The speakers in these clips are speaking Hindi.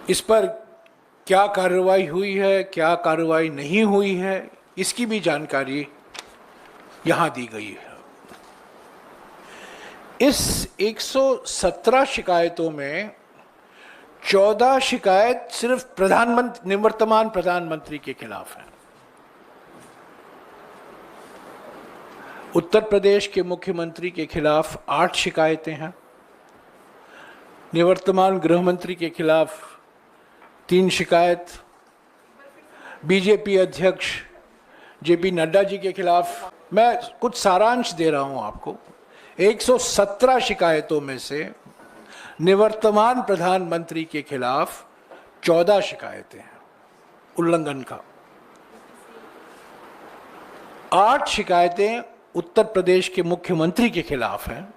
इस पर क्या कार्रवाई हुई है, क्या कार्रवाई नहीं हुई है, इसकी भी जानकारी यहां दी गई है। इस 117 शिकायतों में 14 शिकायत सिर्फ निवर्तमान प्रधानमंत्री के खिलाफ है। उत्तर प्रदेश के मुख्यमंत्री के खिलाफ 8 शिकायतें हैं, निवर्तमान गृह मंत्री के खिलाफ 3 शिकायत, बीजेपी अध्यक्ष जेपी नड्डा जी के खिलाफ, मैं कुछ सारांश दे रहा हूं आपको, 117 शिकायतों में से निवर्तमान प्रधानमंत्री के खिलाफ 14 शिकायतें हैं उल्लंघन का। 8 शिकायतें उत्तर प्रदेश के मुख्यमंत्री के खिलाफ हैं,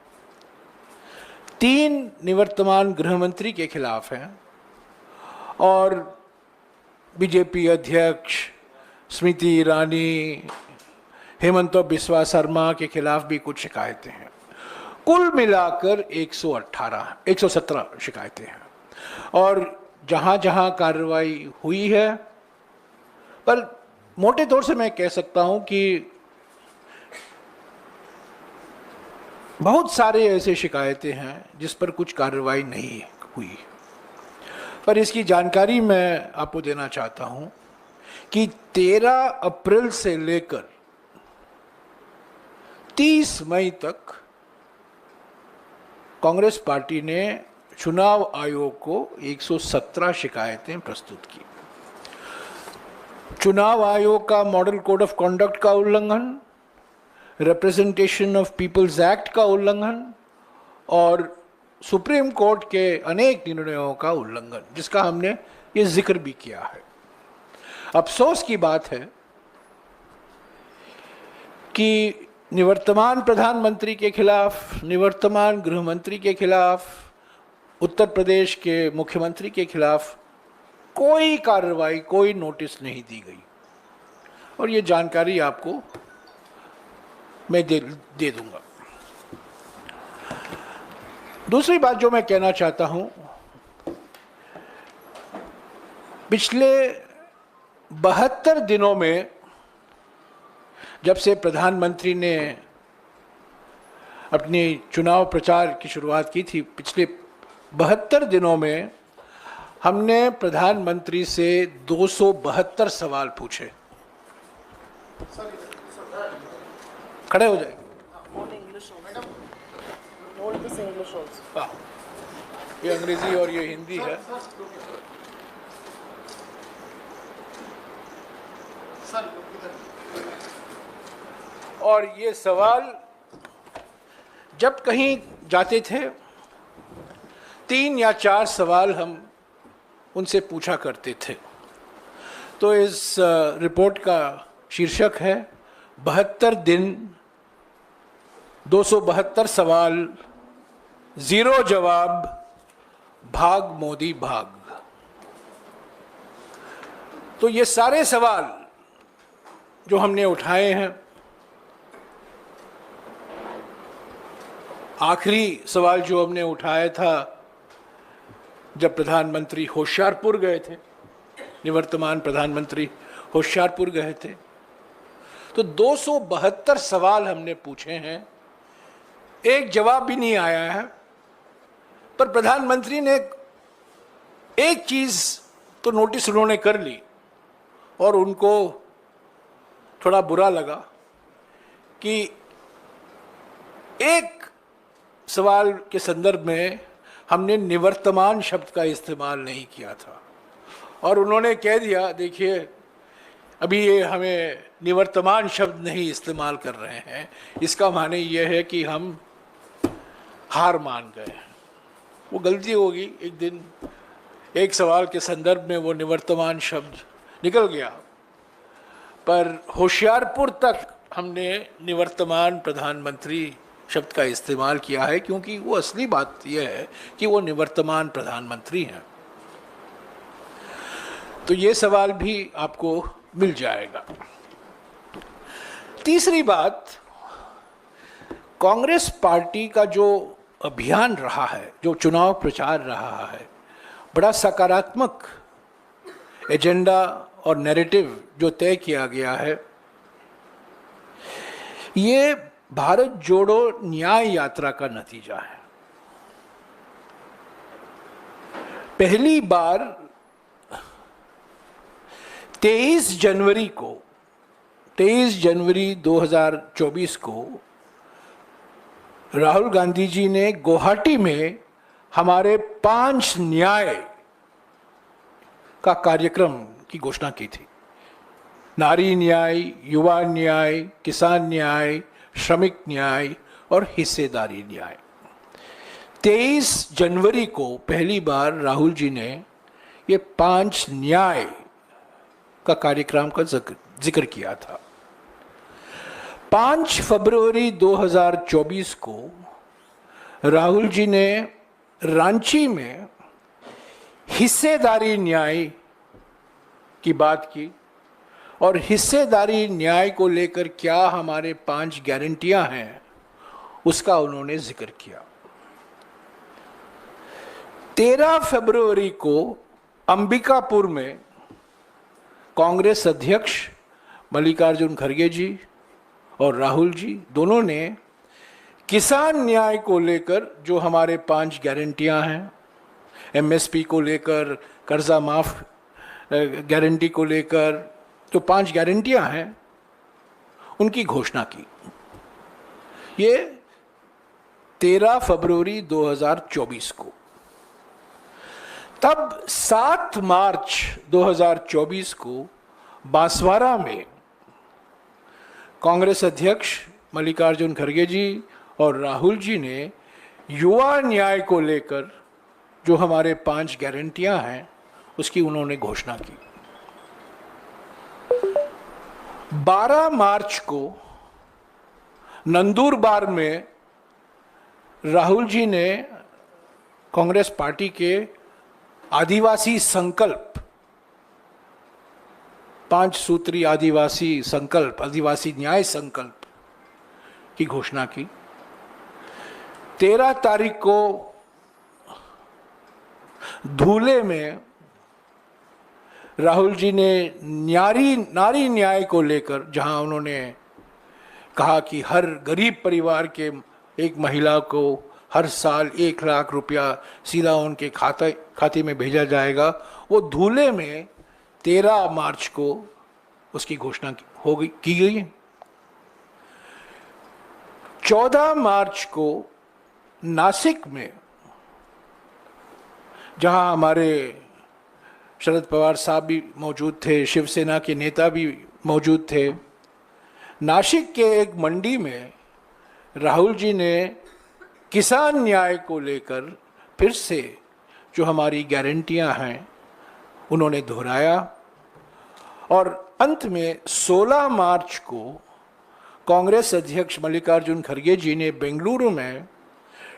3 निवर्तमान गृह मंत्री के खिलाफ हैं और बीजेपी अध्यक्ष स्मृति ईरानी, हेमंत बिस्वा शर्मा के खिलाफ भी कुछ शिकायतें हैं। कुल मिलाकर 117 शिकायतें हैं और जहां जहां कार्रवाई हुई है, पर मोटे तौर से मैं कह सकता हूं कि बहुत सारे ऐसे शिकायतें हैं जिस पर कुछ कार्रवाई नहीं हुई। पर इसकी जानकारी मैं आपको देना चाहता हूं कि 13 अप्रैल से लेकर 30 मई तक कांग्रेस पार्टी ने चुनाव आयोग को 117 शिकायतें प्रस्तुत की। चुनाव आयोग का मॉडल कोड ऑफ कॉन्डक्ट का उल्लंघन, रिप्रेजेंटेशन ऑफ पीपल्स एक्ट का उल्लंघन और सुप्रीम कोर्ट के अनेक निर्णयों का उल्लंघन, जिसका हमने ये जिक्र भी किया है। अफसोस की बात है कि निवर्तमान प्रधानमंत्री के खिलाफ, निवर्तमान गृह मंत्री के खिलाफ, उत्तर प्रदेश के मुख्यमंत्री के खिलाफ कोई कार्रवाई, कोई नोटिस नहीं दी गई और ये जानकारी आपको मैं दे दूंगा। दूसरी बात जो मैं कहना चाहता हूं, पिछले 72 दिनों में जब से प्रधानमंत्री ने अपनी चुनाव प्रचार की शुरुआत की थी, पिछले 72 दिनों में हमने प्रधानमंत्री से 272 सवाल पूछे। खड़े हो जाए। ये अंग्रेजी और ये हिंदी है। और ये सवाल जब कहीं जाते थे 3 या 4 सवाल हम उनसे पूछा करते थे। तो इस रिपोर्ट का शीर्षक है 72 दिन 272 सवाल, 0 जवाब, भाग मोदी भाग। तो ये सारे सवाल जो हमने उठाए हैं, आखिरी सवाल जो हमने उठाया था जब प्रधानमंत्री होशियारपुर गए थे, निवर्तमान प्रधानमंत्री होशियारपुर गए थे, तो 272 सवाल हमने पूछे हैं, एक जवाब भी नहीं आया है। पर प्रधानमंत्री ने एक चीज तो नोटिस उन्होंने कर ली और उनको थोड़ा बुरा लगा कि एक सवाल के संदर्भ में हमने निवर्तमान शब्द का इस्तेमाल नहीं किया था और उन्होंने कह दिया, देखिए अभी ये हमें निवर्तमान शब्द नहीं इस्तेमाल कर रहे हैं, इसका माने ये है कि हम हार मान गए हैं। वो गलती होगी, एक दिन एक सवाल के संदर्भ में वो निवर्तमान शब्द निकल गया, पर होशियारपुर तक हमने निवर्तमान प्रधानमंत्री शब्द का इस्तेमाल किया है क्योंकि वो असली बात यह है कि वो निवर्तमान प्रधानमंत्री हैं। तो ये सवाल भी आपको मिल जाएगा। तीसरी बात, कांग्रेस पार्टी का जो अभियान रहा है, जो चुनाव प्रचार रहा है, बड़ा सकारात्मक एजेंडा और नैरेटिव जो तय किया गया है, ये भारत जोड़ो न्याय यात्रा का नतीजा है। पहली बार 23 जनवरी 2024 को राहुल गांधी जी ने गुवाहाटी में हमारे 5 न्याय का कार्यक्रम की घोषणा की थी। नारी न्याय, युवा न्याय, किसान न्याय, श्रमिक न्याय और हिस्सेदारी न्याय। 23 जनवरी को पहली बार राहुल जी ने ये 5 न्याय का कार्यक्रम का जिक्र किया था। 5 फरवरी 2024 को राहुल जी ने रांची में हिस्सेदारी न्याय की बात की और हिस्सेदारी न्याय को लेकर क्या हमारे 5 गारंटियां हैं उसका उन्होंने जिक्र किया। 13 फरवरी को अंबिकापुर में कांग्रेस अध्यक्ष मल्लिकार्जुन खड़गे जी और राहुल जी दोनों ने किसान न्याय को लेकर जो हमारे 5 गारंटियां हैं, एमएसपी को लेकर, कर्जा माफ गारंटी को लेकर जो 5 गारंटियां हैं उनकी घोषणा की। ये 13 फरवरी 2024 को। तब 7 मार्च 2024 को बांसवाड़ा में कांग्रेस अध्यक्ष मल्लिकार्जुन खड़गे जी और राहुल जी ने युवा न्याय को लेकर जो हमारे 5 गारंटियां हैं उसकी उन्होंने घोषणा की। 12 मार्च को नंदुरबार में राहुल जी ने कांग्रेस पार्टी के आदिवासी संकल्प, 5 सूत्री आदिवासी संकल्प, आदिवासी न्याय संकल्प की घोषणा की। 13 तारीख को धूले में राहुल जी ने नारी न्याय को लेकर, जहां उन्होंने कहा कि हर गरीब परिवार के एक महिला को हर साल 1 लाख रुपया सीधा उनके खाते में भेजा जाएगा, वो धूले में 13 मार्च को उसकी घोषणा की गई। 14 मार्च को नासिक में, जहां हमारे शरद पवार साहब भी मौजूद थे, शिवसेना के नेता भी मौजूद थे, नासिक के एक मंडी में राहुल जी ने किसान न्याय को लेकर फिर से जो हमारी गारंटियां हैं उन्होंने दोहराया। और अंत में 16 मार्च को कांग्रेस अध्यक्ष मल्लिकार्जुन खड़गे जी ने बेंगलुरु में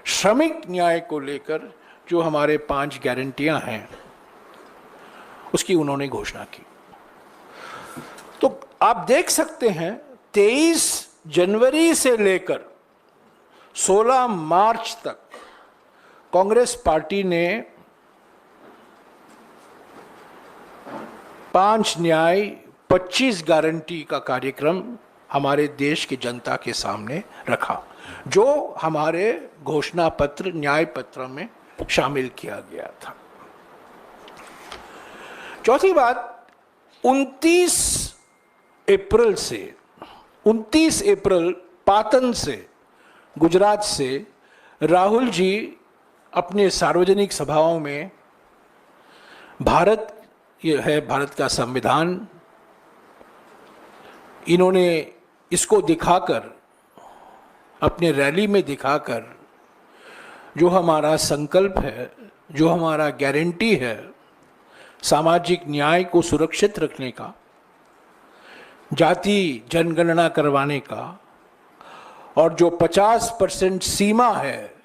श्रमिक न्याय को लेकर जो हमारे 5 गारंटियां हैं उसकी उन्होंने घोषणा की। तो आप देख सकते हैं 23 जनवरी से लेकर 16 मार्च तक कांग्रेस पार्टी ने 5 न्याय 25 गारंटी का कार्यक्रम हमारे देश की जनता के सामने रखा, जो हमारे घोषणा पत्र, न्याय पत्र में शामिल किया गया था। चौथी बात, 29 अप्रैल पाटन से, गुजरात से राहुल जी अपने सार्वजनिक सभाओं में ये है भारत का संविधान, इन्होंने इसको दिखाकर, अपने रैली में दिखाकर जो हमारा संकल्प है, जो हमारा गारंटी है सामाजिक न्याय को सुरक्षित रखने का, जाति जनगणना करवाने का, और जो 50% सीमा है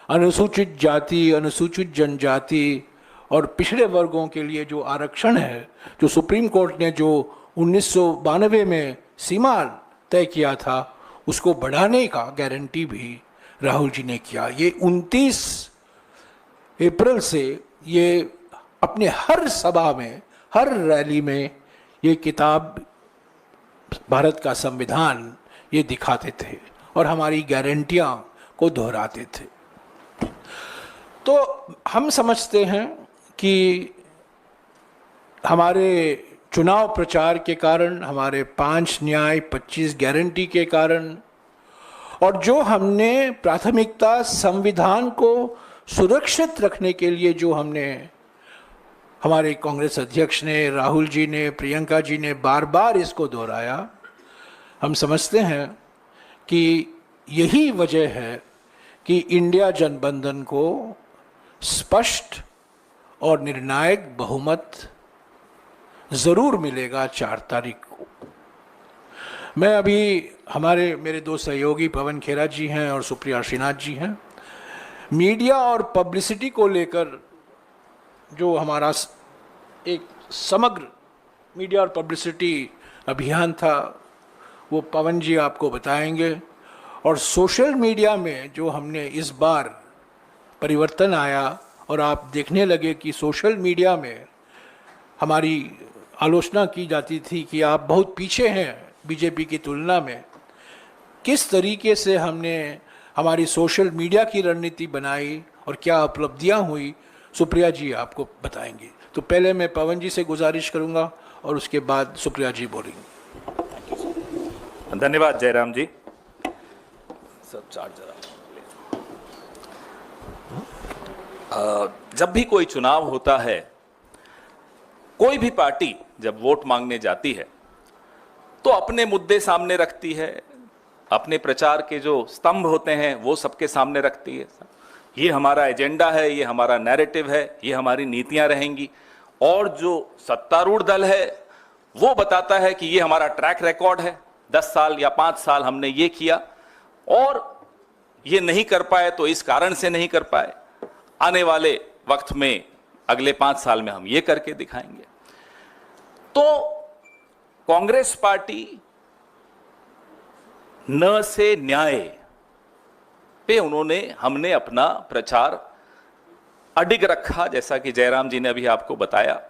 अनुसूचित जाति, अनुसूचित जनजाति और पिछड़े वर्गों के लिए जो आरक्षण है, जो सुप्रीम कोर्ट ने जो 1992 में सीमा तय किया था, उसको बढ़ाने का गारंटी भी राहुल जी ने किया। ये 29 अप्रैल से ये अपने हर सभा में, हर रैली में ये किताब, भारत का संविधान, ये दिखाते थे और हमारी गारंटियां को दोहराते थे। तो हम समझते हैं कि हमारे चुनाव प्रचार के कारण, हमारे 5 न्याय 25 गारंटी के कारण, और जो हमने प्राथमिकता संविधान को सुरक्षित रखने के लिए जो हमने, हमारे कांग्रेस अध्यक्ष ने, राहुल जी ने, प्रियंका जी ने बार बार इसको दोहराया, हम समझते हैं कि यही वजह है कि इंडिया गठबंधन को स्पष्ट और निर्णायक बहुमत ज़रूर मिलेगा 4 तारीख को। मैं अभी, मेरे 2 सहयोगी पवन खेरा जी हैं और सुप्रिया श्रीनाथ जी हैं, मीडिया और पब्लिसिटी को लेकर जो हमारा एक समग्र मीडिया और पब्लिसिटी अभियान था वो पवन जी आपको बताएंगे। और सोशल मीडिया में जो हमने इस बार परिवर्तन आया और आप देखने लगे कि सोशल मीडिया में हमारी आलोचना की जाती थी कि आप बहुत पीछे हैं बीजेपी की तुलना में, किस तरीके से हमने हमारी सोशल मीडिया की रणनीति बनाई और क्या उपलब्धियां हुई, सुप्रिया जी आपको बताएंगी। तो पहले मैं पवन जी से गुजारिश करूंगा और उसके बाद सुप्रिया जी बोलेंगी। धन्यवाद जयराम जी। सब चार्जर जब भी कोई चुनाव होता है, कोई भी पार्टी जब वोट मांगने जाती है तो अपने मुद्दे सामने रखती है, अपने प्रचार के जो स्तंभ होते हैं वो सबके सामने रखती है। ये हमारा एजेंडा है, ये हमारा नैरेटिव है, ये हमारी नीतियां रहेंगी। और जो सत्तारूढ़ दल है वो बताता है कि ये हमारा ट्रैक रिकॉर्ड है, 10 साल या 5 साल हमने ये किया और ये नहीं कर पाए तो इस कारण से नहीं कर पाए, आने वाले वक्त में अगले 5 साल में हम ये करके दिखाएंगे। तो कांग्रेस पार्टी न से न्याय पे हमने अपना प्रचार अडिग रखा। जैसा कि जयराम जी ने अभी आपको बताया,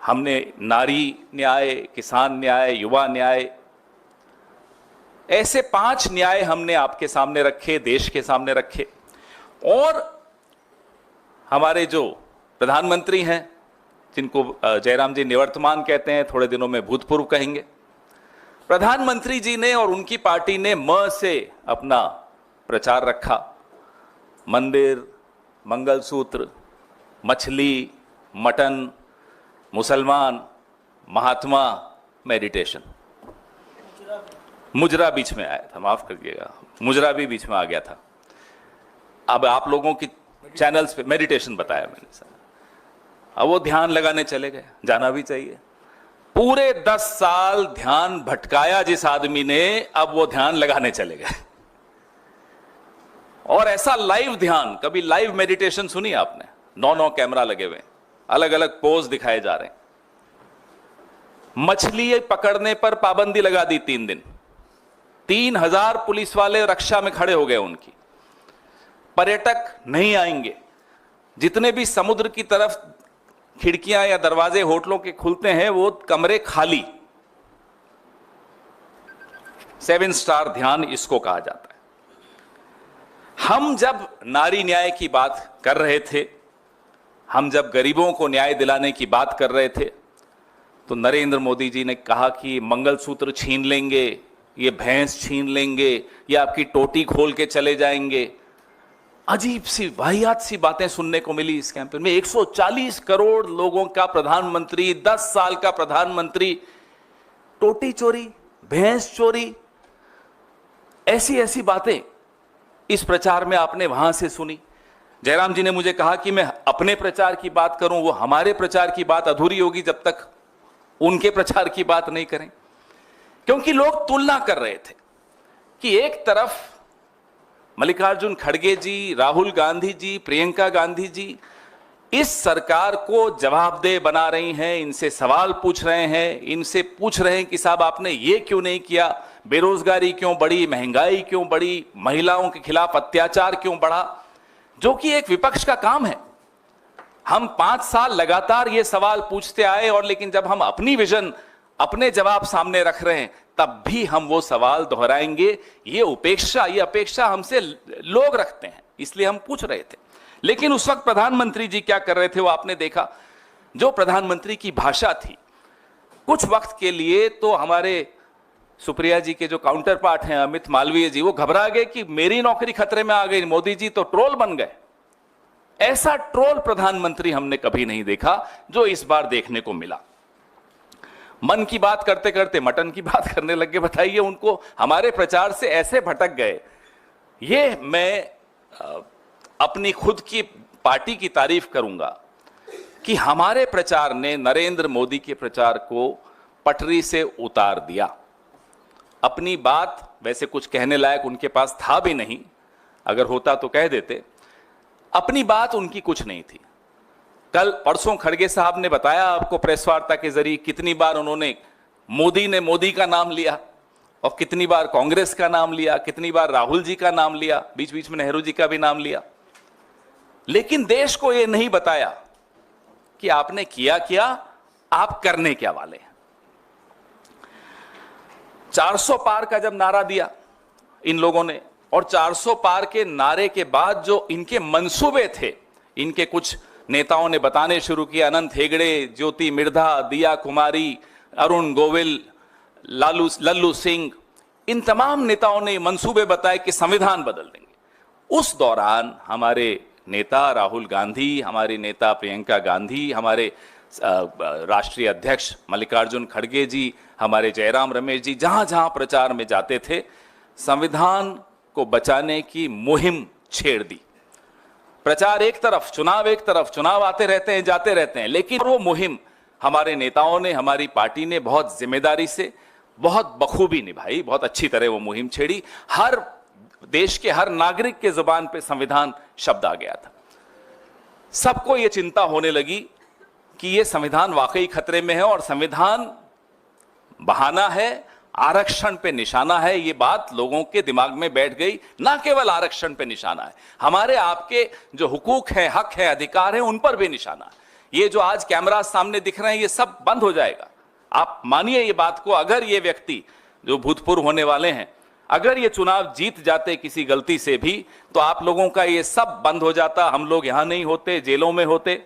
हमने नारी न्याय, किसान न्याय, युवा न्याय, ऐसे 5 न्याय हमने आपके सामने रखे, देश के सामने रखे। और हमारे जो प्रधानमंत्री हैं, जिनको जयराम जी निवर्तमान कहते हैं, थोड़े दिनों में भूतपूर्व कहेंगे, प्रधानमंत्री जी ने और उनकी पार्टी ने म से अपना प्रचार रखा। मंदिर, मंगलसूत्र, मछली, मटन, मुसलमान, महात्मा, मेडिटेशन। मुजरा बीच में आया था, माफ करिएगा, मुजरा भी बीच में आ गया था। अब आप लोगों की चैनल्स पे मेडिटेशन बताया मैंने सर। अब वो ध्यान लगाने चले गए, जाना भी चाहिए। पूरे 10 साल ध्यान भटकाया जिस आदमी ने, अब वो ध्यान लगाने चले गए। और ऐसा लाइव ध्यान, कभी लाइव मेडिटेशन सुनी आपने? 9 कैमरा लगे हुए, अलग अलग पोज दिखाए जा रहे हैं। मछली पकड़ने पर पाबंदी लगा दी 3 दिन, 3000 पुलिस वाले रक्षा में खड़े हो गए उनकी। पर्यटक नहीं आएंगे, जितने भी समुद्र की तरफ खिड़कियां या दरवाजे होटलों के खुलते हैं वो कमरे खाली। 7 स्टार ध्यान इसको कहा जाता है। हम जब नारी न्याय की बात कर रहे थे, हम जब गरीबों को न्याय दिलाने की बात कर रहे थे, तो नरेंद्र मोदी जी ने कहा कि मंगलसूत्र छीन लेंगे, ये भैंस छीन लेंगे, ये आपकी टोटी खोल के चले जाएंगे। अजीब सी वाहियात सी बातें सुनने को मिली इस कैंपेन में। 140 करोड़ लोगों का प्रधानमंत्री, 10 साल का प्रधानमंत्री, टोटी चोरी, भैंस चोरी, ऐसी ऐसी बातें इस प्रचार में आपने वहां से सुनी। जयराम जी ने मुझे कहा कि मैं अपने प्रचार की बात करूं, वो हमारे प्रचार की बात अधूरी होगी जब तक उनके प्रचार की बात नहीं करें। क्योंकि लोग तुलना कर रहे थे कि एक तरफ मल्लिकार्जुन खड़गे जी, राहुल गांधी जी, प्रियंका गांधी जी इस सरकार को जवाबदेह बना रही हैं, इनसे सवाल पूछ रहे हैं, इनसे पूछ रहे हैं कि साहब आपने ये क्यों नहीं किया, बेरोजगारी क्यों बढ़ी, महंगाई क्यों बढ़ी, महिलाओं के खिलाफ अत्याचार क्यों बढ़ा, जो कि एक विपक्ष का काम है। हम 5 साल लगातार ये सवाल पूछते आए, और लेकिन जब हम अपनी विजन, अपने जवाब सामने रख रहे हैं, तब भी हम वो सवाल दोहराएंगे। ये अपेक्षा हमसे लोग रखते हैं, इसलिए हम पूछ रहे थे। लेकिन उस वक्त प्रधानमंत्री जी क्या कर रहे थे वो आपने देखा। जो प्रधानमंत्री की भाषा थी, कुछ वक्त के लिए तो हमारे सुप्रिया जी के जो काउंटर पार्ट हैं अमित मालवीय जी, वो घबरा गए कि मेरी नौकरी खतरे में आ गई, मोदी जी तो ट्रोल बन गए। ऐसा ट्रोल प्रधानमंत्री हमने कभी नहीं देखा जो इस बार देखने को मिला। मन की बात करते करते मटन की बात करने लगे। बताइए, उनको हमारे प्रचार से ऐसे भटक गए। ये मैं अपनी खुद की पार्टी की तारीफ करूंगा कि हमारे प्रचार ने नरेंद्र मोदी के प्रचार को पटरी से उतार दिया। अपनी बात वैसे कुछ कहने लायक उनके पास था भी नहीं, अगर होता तो कह देते। अपनी बात उनकी कुछ नहीं थी। कल परसों खड़गे साहब ने बताया आपको प्रेस वार्ता के जरिए कितनी बार उन्होंने मोदी का नाम लिया, और कितनी बार कांग्रेस का नाम लिया, कितनी बार राहुल जी का नाम लिया, बीच बीच में नेहरू जी का भी नाम लिया। लेकिन देश को यह नहीं बताया कि आपने किया क्या, आप करने क्या वाले हैं। 400 पार का जब नारा दिया इन लोगों ने, और 400 पार के नारे के बाद जो इनके मंसूबे थे, इनके कुछ नेताओं ने बताने शुरू किए। अनंत हेगड़े, ज्योति मिर्धा, दिया कुमारी, अरुण गोविल, लल्लू सिंह, इन तमाम नेताओं ने मंसूबे बताए कि संविधान बदल देंगे। उस दौरान हमारे नेता राहुल गांधी, हमारे नेता प्रियंका गांधी, हमारे राष्ट्रीय अध्यक्ष मल्लिकार्जुन खड़गे जी, हमारे जयराम रमेश जी जहां जहां प्रचार में जाते थे, संविधान को बचाने की मुहिम छेड़ दी। प्रचार एक तरफ, चुनाव एक तरफ, चुनाव आते रहते हैं, जाते रहते हैं, लेकिन वो मुहिम हमारे नेताओं ने, हमारी पार्टी ने बहुत जिम्मेदारी से, बहुत बखूबी निभाई। बहुत अच्छी तरह वो मुहिम छेड़ी। हर देश के हर नागरिक के जुबान पे संविधान शब्द आ गया था। सबको ये चिंता होने लगी कि ये संविधान वाकई खतरे में है, और संविधान बहाना है, आरक्षण पे निशाना है। ये बात लोगों के दिमाग में बैठ गई। ना केवल आरक्षण पे निशाना है, हमारे आपके जो हुकूक हैं, हक है, अधिकार है, उन पर भी निशाना है। ये जो आज कैमरा सामने दिख रहे हैं, ये सब बंद हो जाएगा। आप मानिए ये बात को। अगर ये व्यक्ति जो भूतपूर्व होने वाले हैं, अगर ये चुनाव जीत जाते किसी गलती से भी, तो आप लोगों का ये सब बंद हो जाता। हम लोग यहां नहीं होते, जेलों में होते,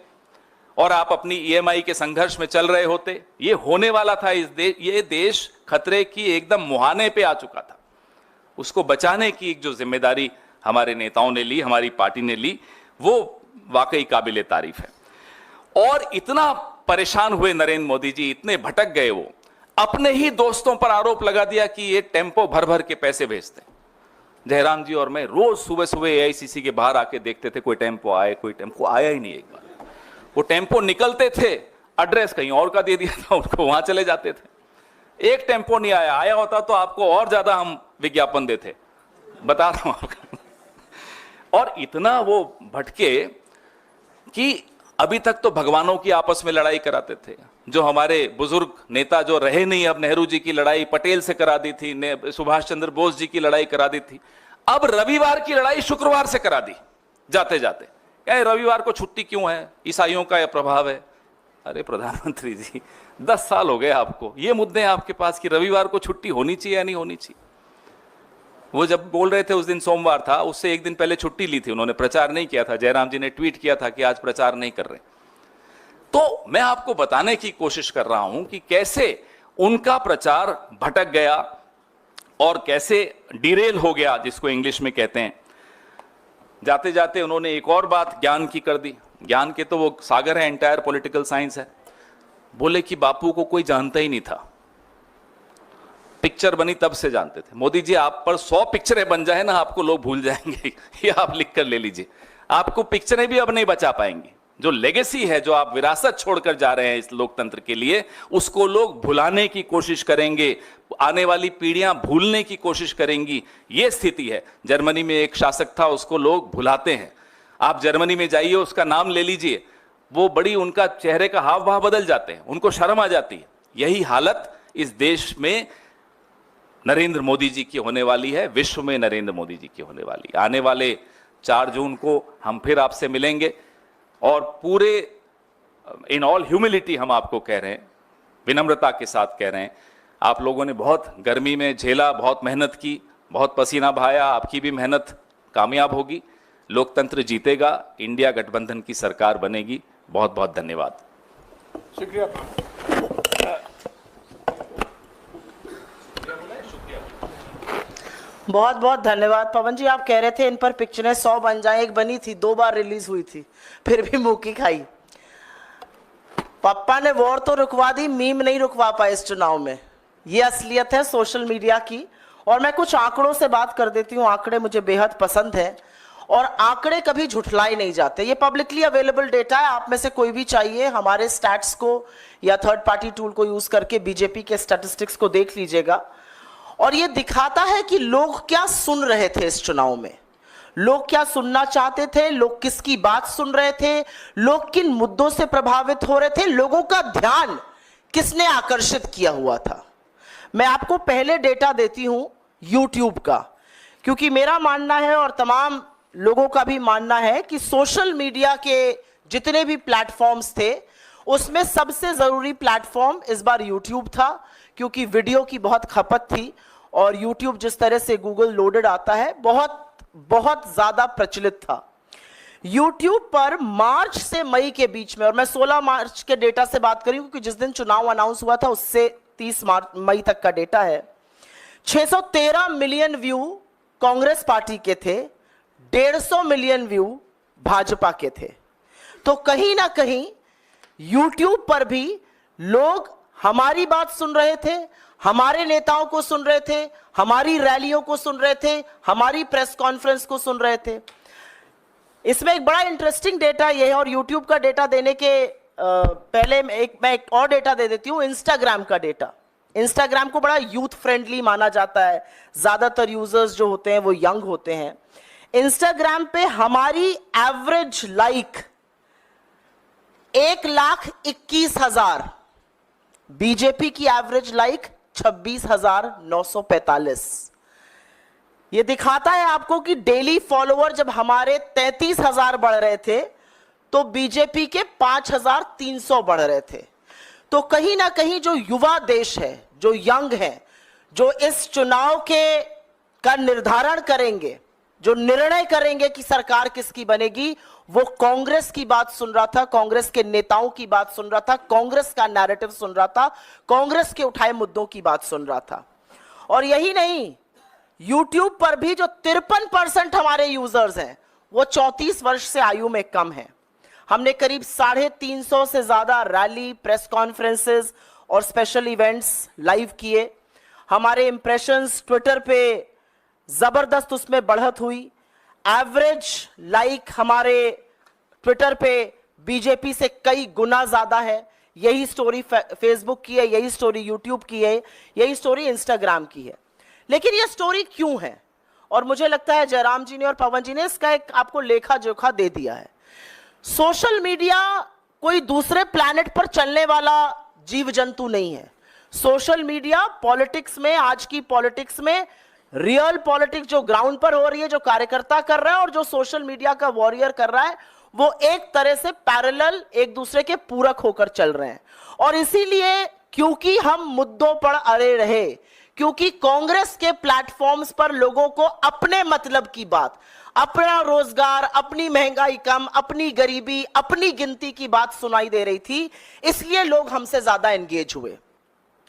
और आप अपनी ईएमआई के संघर्ष में चल रहे होते। ये होने वाला था। ये देश खतरे की एकदम मुहाने पे आ चुका था। उसको बचाने की एक जो जिम्मेदारी हमारे नेताओं ने ली, हमारी पार्टी ने ली, वो वाकई काबिले तारीफ है। और इतना परेशान हुए नरेंद्र मोदी जी, इतने भटक गए, वो अपने ही दोस्तों पर आरोप लगा दिया कि ये टेम्पो भर भर के पैसे भेजते। जयराम जी और मैं रोज सुबह सुबह एआईसीसी के बाहर आके देखते थे, कोई टेम्पो आए, कोई टेम्पो आया ही नहीं। एक बार वो टेम्पो निकलते थे, एड्रेस कहीं और का दे दिया था उनको, वहां चले जाते थे। एक टेम्पो नहीं आया, आया होता तो आपको और ज्यादा हम विज्ञापन देते, बता रहा हूं आपको। और इतना वो भटके कि अभी तक तो भगवानों की आपस में लड़ाई कराते थे। जो हमारे बुजुर्ग नेता जो रहे नहीं, अब नेहरू जी की लड़ाई पटेल से करा दी थी, सुभाष चंद्र बोस जी की लड़ाई करा दी थी, अब रविवार की लड़ाई शुक्रवार से करा दी जाते जाते। क्या रविवार को छुट्टी क्यों है, ईसाइयों का यह प्रभाव है? अरे प्रधानमंत्री जी, 10 साल हो गए आपको, ये मुद्दे हैं आपके पास कि रविवार को छुट्टी होनी चाहिए या नहीं होनी चाहिए। वो जब बोल रहे थे, उस दिन सोमवार था, उससे एक दिन पहले छुट्टी ली थी उन्होंने, प्रचार नहीं किया था। जयराम जी ने ट्वीट किया था कि आज प्रचार नहीं कर रहे। तो मैं आपको बताने की कोशिश कर रहा हूं कि कैसे उनका प्रचार भटक गया और कैसे डिरेल हो गया, जिसको इंग्लिश में कहते हैं। जाते जाते उन्होंने एक और बात ज्ञान की कर दी। ज्ञान के तो वो सागर है, एंटायर पॉलिटिकल साइंस है। बोले कि बापू को कोई जानता ही नहीं था, पिक्चर बनी तब से जानते थे। मोदी जी, आप पर 100 पिक्चरें बन जाए ना, आपको लोग भूल जाएंगे। ये आप लिख कर ले लीजिए, आपको पिक्चरें भी अब नहीं बचा पाएंगी। जो लेगेसी है, जो आप विरासत छोड़कर जा रहे हैं इस लोकतंत्र के लिए, उसको लोग भुलाने की कोशिश करेंगे, आने वाली पीढ़ियां भूलने की कोशिश करेंगी। ये स्थिति है। जर्मनी में एक शासक था, उसको लोग भुलाते हैं। आप जर्मनी में जाइए, उसका नाम ले लीजिए, वो बड़ी, उनका चेहरे का हाव भाव बदल जाते हैं, उनको शर्म आ जाती है। यही हालत इस देश में नरेंद्र मोदी जी की होने वाली है, विश्व में नरेंद्र मोदी जी की होने वाली है। आने वाले 4 जून को हम फिर आपसे मिलेंगे और पूरे इन ऑल ह्यूमिलिटी हम आपको कह रहे हैं, विनम्रता के साथ कह रहे हैं, आप लोगों ने बहुत गर्मी में झेला, बहुत मेहनत की, बहुत पसीना बहाया, आपकी भी मेहनत कामयाब होगी, लोकतंत्र जीतेगा, इंडिया गठबंधन की सरकार बनेगी। बहुत बहुत धन्यवाद। शुक्रिया। बहुत बहुत धन्यवाद पवन जी। आप कह रहे थे इन पर पिक्चरें 100 बन जाए, एक बनी थी, 2 बार रिलीज हुई थी, फिर भी मुंह की खाई। पप्पा ने वॉर तो रुकवा दी, मीम नहीं रुकवा पाए इस चुनाव में। ये असलियत है सोशल मीडिया की। और मैं कुछ आंकड़ों से बात कर देती हूँ, आंकड़े मुझे बेहद पसंद है और आंकड़े कभी झुठलाए नहीं जाते। ये पब्लिकली अवेलेबल डेटा है, आप में से कोई भी चाहिए हमारे स्टैट्स को या थर्ड पार्टी टूल को यूज करके बीजेपी के स्टैटिस्टिक्स को देख लीजिएगा। और ये दिखाता है कि लोग क्या सुन रहे थे इस चुनाव में, लोग क्या सुनना चाहते थे, लोग किसकी बात सुन रहे थे, लोग किन मुद्दों से प्रभावित हो रहे थे, लोगों का ध्यान किसने आकर्षित किया हुआ था। मैं आपको पहले डेटा देती हूं YouTube का, क्योंकि मेरा मानना है और तमाम लोगों का भी मानना है कि सोशल मीडिया के जितने भी प्लेटफॉर्म्स थे उसमें सबसे जरूरी प्लेटफॉर्म इस बार YouTube था, क्योंकि वीडियो की बहुत खपत थी और YouTube जिस तरह से गूगल लोडेड आता है बहुत बहुत ज्यादा प्रचलित था। YouTube पर मार्च से मई के बीच में, और मैं 16 मार्च के डेटा से बात करी क्योंकि जिस दिन चुनाव अनाउंस हुआ था उससे 30 मई तक का डेटा है, 613 मिलियन व्यू कांग्रेस पार्टी के थे, 150 मिलियन व्यू भाजपा के थे। तो कहीं ना कहीं YouTube पर भी लोग हमारी बात सुन रहे थे, हमारे नेताओं को सुन रहे थे, हमारी रैलियों को सुन रहे थे, हमारी प्रेस कॉन्फ्रेंस को सुन रहे थे। इसमें एक बड़ा इंटरेस्टिंग डेटा ये है, और YouTube का डेटा देने के पहले मैं एक और डेटा दे देती हूं, इंस्टाग्राम का डेटा। इंस्टाग्राम को बड़ा यूथ फ्रेंडली माना जाता है, ज्यादातर यूजर्स जो होते हैं वो यंग होते हैं। इंस्टाग्राम पे हमारी एवरेज लाइक 1,21,000, बीजेपी की एवरेज लाइक 26,945। ये दिखाता है आपको कि डेली फॉलोअर जब हमारे 33,000 बढ़ रहे थे तो बीजेपी के 5,300 बढ़ रहे थे। तो कहीं ना कहीं जो युवा देश है, जो यंग है, जो इस चुनाव का निर्धारण करेंगे, जो निर्णय करेंगे कि सरकार किसकी बनेगी, वो कांग्रेस की बात सुन रहा था, कांग्रेस के नेताओं की बात सुन रहा था, कांग्रेस का नैरेटिव सुन रहा था, कांग्रेस के उठाए मुद्दों की बात सुन रहा था। और यही नहीं, YouTube पर भी जो 53% हमारे यूजर्स हैं वो 34 वर्ष से आयु में कम है। हमने करीब 350 से ज्यादा रैली, प्रेस कॉन्फ्रेंसेस और स्पेशल इवेंट्स लाइव किए। हमारे इंप्रेशंस ट्विटर पे जबरदस्त उसमें बढ़त हुई। एवरेज लाइक हमारे ट्विटर पे बीजेपी से कई गुना ज्यादा है। यही स्टोरी फेसबुक की है, यही स्टोरी यूट्यूब की है, यही स्टोरी इंस्टाग्राम की है। लेकिन यह स्टोरी क्यों है? और मुझे लगता है जयराम जी ने और पवन जी ने इसका एक आपको लेखा जोखा दे दिया है। सोशल मीडिया कोई दूसरे प्लैनेट पर चलने वाला जीव जंतु नहीं है। सोशल मीडिया पॉलिटिक्स में, आज की पॉलिटिक्स में रियल पॉलिटिक्स जो ग्राउंड पर हो रही है, जो कार्यकर्ता कर रहा है और जो सोशल मीडिया का वॉरियर कर रहा है, वो एक तरह से पैरेलल, एक दूसरे के पूरक होकर चल रहे हैं। और इसीलिए क्योंकि हम मुद्दों पर अड़े रहे, क्योंकि कांग्रेस के प्लेटफॉर्म्स पर लोगों को अपने मतलब की बात, अपना रोजगार, अपनी महंगाई कम, अपनी गरीबी, अपनी गिनती की बात सुनाई दे रही थी, इसलिए लोग हमसे ज्यादा एंगेज हुए।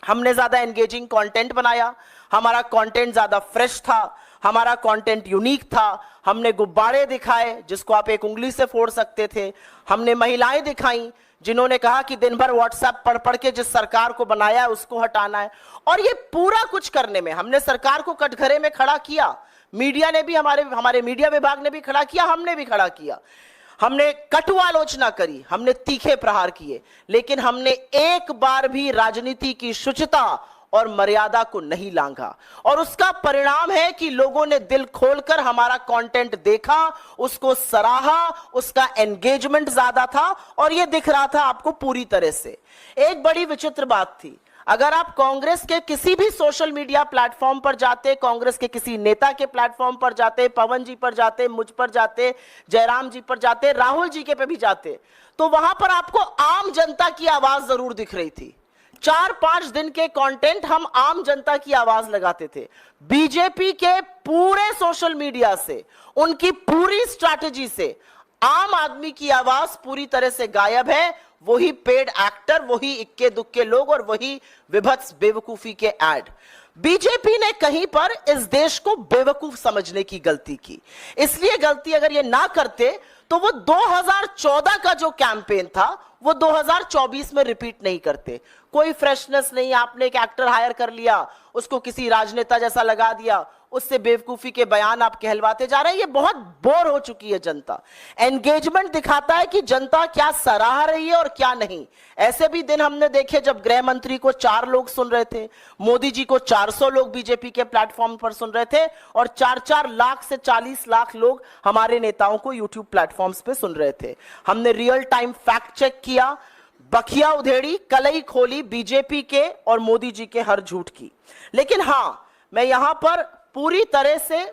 हमने ज्यादा एंगेजिंग कंटेंट बनाया, हमारा कंटेंट ज्यादा फ्रेश था, हमारा कंटेंट यूनिक था। हमने गुब्बारे दिखाए जिसको आप एक उंगली से फोड़ सकते थे। हमने महिलाएं दिखाई जिन्होंने कहा कि दिन भर व्हाट्सएप पढ़ पढ़ के जिस सरकार को बनाया है उसको हटाना है। और ये पूरा कुछ करने में हमने सरकार को कटघरे में खड़ा किया, मीडिया ने भी, हमारे मीडिया विभाग ने भी खड़ा किया, हमने भी खड़ा किया। हमने कटु आलोचना करी, हमने तीखे प्रहार किए, लेकिन हमने एक बार भी राजनीति की शुचिता और मर्यादा को नहीं लांघा। और उसका परिणाम है कि लोगों ने दिल खोलकर हमारा कंटेंट देखा, उसको सराहा, उसका एंगेजमेंट ज्यादा था और यह दिख रहा था आपको पूरी तरह से। एक बड़ी विचित्र बात थी, अगर आप कांग्रेस के किसी भी सोशल मीडिया प्लेटफॉर्म पर जाते, कांग्रेस के किसी नेता के प्लेटफॉर्म पर जाते, पवन जी पर जाते, मुझ पर जाते, जयराम जी पर जाते, राहुल जी के पे भी जाते, तो वहां पर आपको आम जनता की आवाज जरूर दिख रही थी। 4-5 दिन के कंटेंट हम आम जनता की आवाज लगाते थे। बीजेपी के पूरे सोशल मीडिया से, उनकी पूरी स्ट्रैटेजी से आम आदमी की आवाज पूरी तरह से गायब है। वही पेड एक्टर, वही इक्के दुक्के लोग और वही विभत्स बेवकूफी के ऐड। बीजेपी ने कहीं पर इस देश को बेवकूफ समझने की गलती की। इसलिए गलती अगर ये ना करते तो वो 2014 का जो कैंपेन था वो 2024 में रिपीट नहीं करते। कोई फ्रेशनेस नहीं, आपने एक एक्टर हायर कर लिया, उसको किसी राजनेता जैसा लगा दिया, उससे बेवकूफी के बयान आप कहलवाते जा रहे हैं। ये बहुत बोर हो चुकी है जनता। एंगेजमेंट दिखाता है कि जनता क्या सराह रही है और क्या नहीं। ऐसे भी दिन हमने देखे जब गृह मंत्री को 4 लोग सुन रहे थे, मोदी जी को 400 लोग बीजेपी के प्लेटफॉर्म पर सुन रहे थे और 4-4 लाख से 40 लाख लोग हमारे नेताओं को यूट्यूब प्लेटफॉर्म्स पे सुन रहे थे। हमने रियल टाइम फैक्ट चेक किया, बखिया उधेड़ी, कलई खोली बीजेपी के और मोदी जी के हर झूठ की। लेकिन हां, मैं यहां पर पूरी तरह से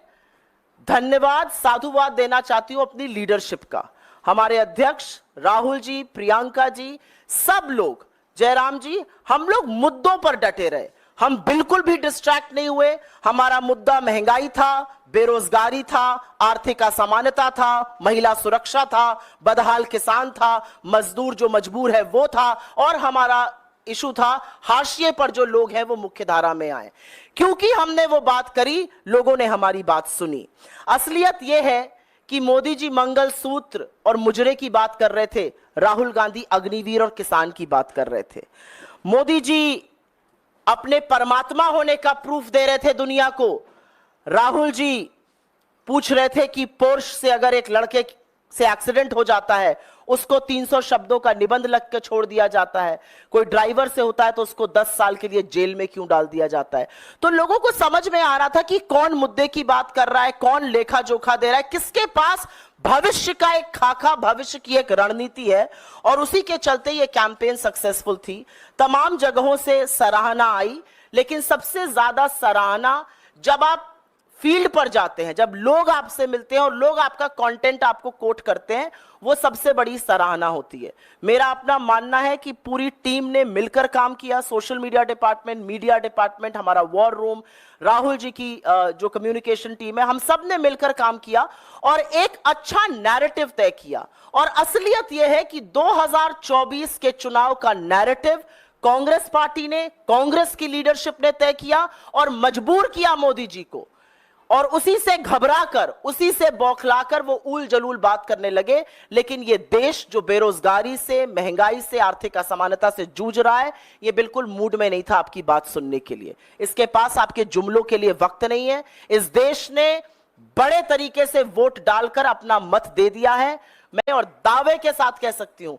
धन्यवाद, साधुवाद देना चाहती हूं अपनी लीडरशिप का। हमारे अध्यक्ष राहुल जी, प्रियंका जी, सब लोग, जयराम जी, हम लोग मुद्दों पर डटे रहे। हम बिल्कुल भी डिस्ट्रैक्ट नहीं हुए। हमारा मुद्दा महंगाई था, बेरोजगारी था, आर्थिक असमानता था, महिला सुरक्षा था, बदहाल किसान था, मजदूर जो मजबूर है वो था, और हमारा इशू था हाशिए पर जो लोग हैं वो मुख्य धारा में आए। क्योंकि हमने वो बात करी, लोगों ने हमारी बात सुनी। असलियत यह है कि मोदी जी मंगलसूत्र और मुजरे की बात कर रहे थे, राहुल गांधी अग्निवीर और किसान की बात कर रहे थे। मोदी जी अपने परमात्मा होने का प्रूफ दे रहे थे दुनिया को। राहुल जी पूछ रहे थे कि पोर्श से अगर एक लड़के से एक्सीडेंट हो जाता है, उसको 300 शब्दों का निबंध लिख के छोड़ दिया जाता है। कोई ड्राइवर से होता है तो उसको 10 साल के लिए जेल में क्यों डाल दिया जाता है। तो लोगों को समझ में आ रहा था कि कौन मुद्दे की बात कर रहा है, कौन लेखा जोखा दे रहा है, किसके पास भविष्य का एक खाका, भविष्य की एक रणनीति है। और उसी के चलते ये कैंपेन सक्सेसफुल थी। तमाम जगहों से सराहना आई, लेकिन सबसे ज्यादा सराहना जब आप फील्ड पर जाते हैं, जब लोग आपसे मिलते हैं और लोग आपका कंटेंट आपको कोट करते हैं, वो सबसे बड़ी सराहना होती है। मेरा अपना मानना है कि पूरी टीम ने मिलकर काम किया। Social media department, media department, हमारा वॉर रूम, राहुल जी की जो कम्युनिकेशन टीम है, हम सब ने मिलकर काम किया और एक अच्छा नैरेटिव तय किया। और असलियत यह है कि 2024 के चुनाव का नैरेटिव कांग्रेस पार्टी ने, कांग्रेस की लीडरशिप ने तय किया और मजबूर किया मोदी जी को। और उसी से घबराकर, उसी से बौखलाकर वो उल जलूल बात करने लगे। लेकिन ये देश जो बेरोजगारी से, महंगाई से, आर्थिक असमानता से जूझ रहा है, ये बिल्कुल मूड में नहीं था आपकी बात सुनने के लिए। इसके पास आपके जुमलों के लिए वक्त नहीं है। इस देश ने बड़े तरीके से वोट डालकर अपना मत दे दिया है। मैं और दावे के साथ कह सकती हूं,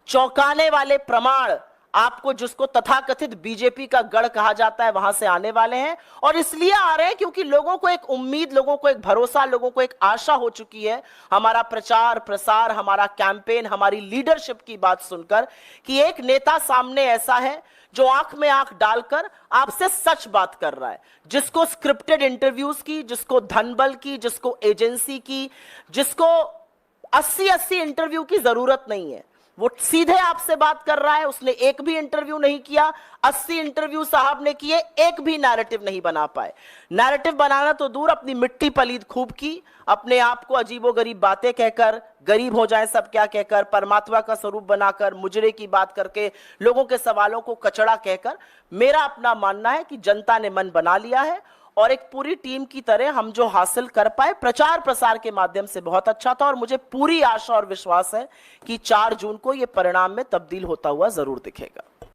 चौंकाने वाले प्रमाण आपको, जिसको तथाकथित बीजेपी का गढ़ कहा जाता है, वहां से आने वाले हैं। और इसलिए आ रहे हैं क्योंकि लोगों को एक उम्मीद, लोगों को एक भरोसा, लोगों को एक आशा हो चुकी है हमारा प्रचार प्रसार, हमारा कैंपेन, हमारी लीडरशिप की बात सुनकर, कि एक नेता सामने ऐसा है जो आंख में आंख डालकर आपसे सच बात कर रहा है, जिसको स्क्रिप्टेड इंटरव्यूज की, जिसको धनबल की, जिसको एजेंसी की, जिसको 80-80 इंटरव्यू की जरूरत नहीं है। वो सीधे आपसे बात कर रहा है। उसने एक भी इंटरव्यू नहीं किया, 80 इंटरव्यू साहब ने किए, एक भी नैरेटिव नहीं बना पाए। नैरेटिव बनाना तो दूर, अपनी मिट्टी पलीद खूब की, अपने आप को अजीबोगरीब बातें कहकर, गरीब हो जाए सब क्या कहकर, परमात्मा का स्वरूप बनाकर, मुजरे की बात करके, लोगों के सवालों को कचड़ा कहकर। मेरा अपना मानना है कि जनता ने मन बना लिया है और एक पूरी टीम की तरह हम जो हासिल कर पाए प्रचार प्रसार के माध्यम से बहुत अच्छा था। और मुझे पूरी आशा और विश्वास है कि 4 जून को यह परिणाम में तब्दील होता हुआ जरूर दिखेगा।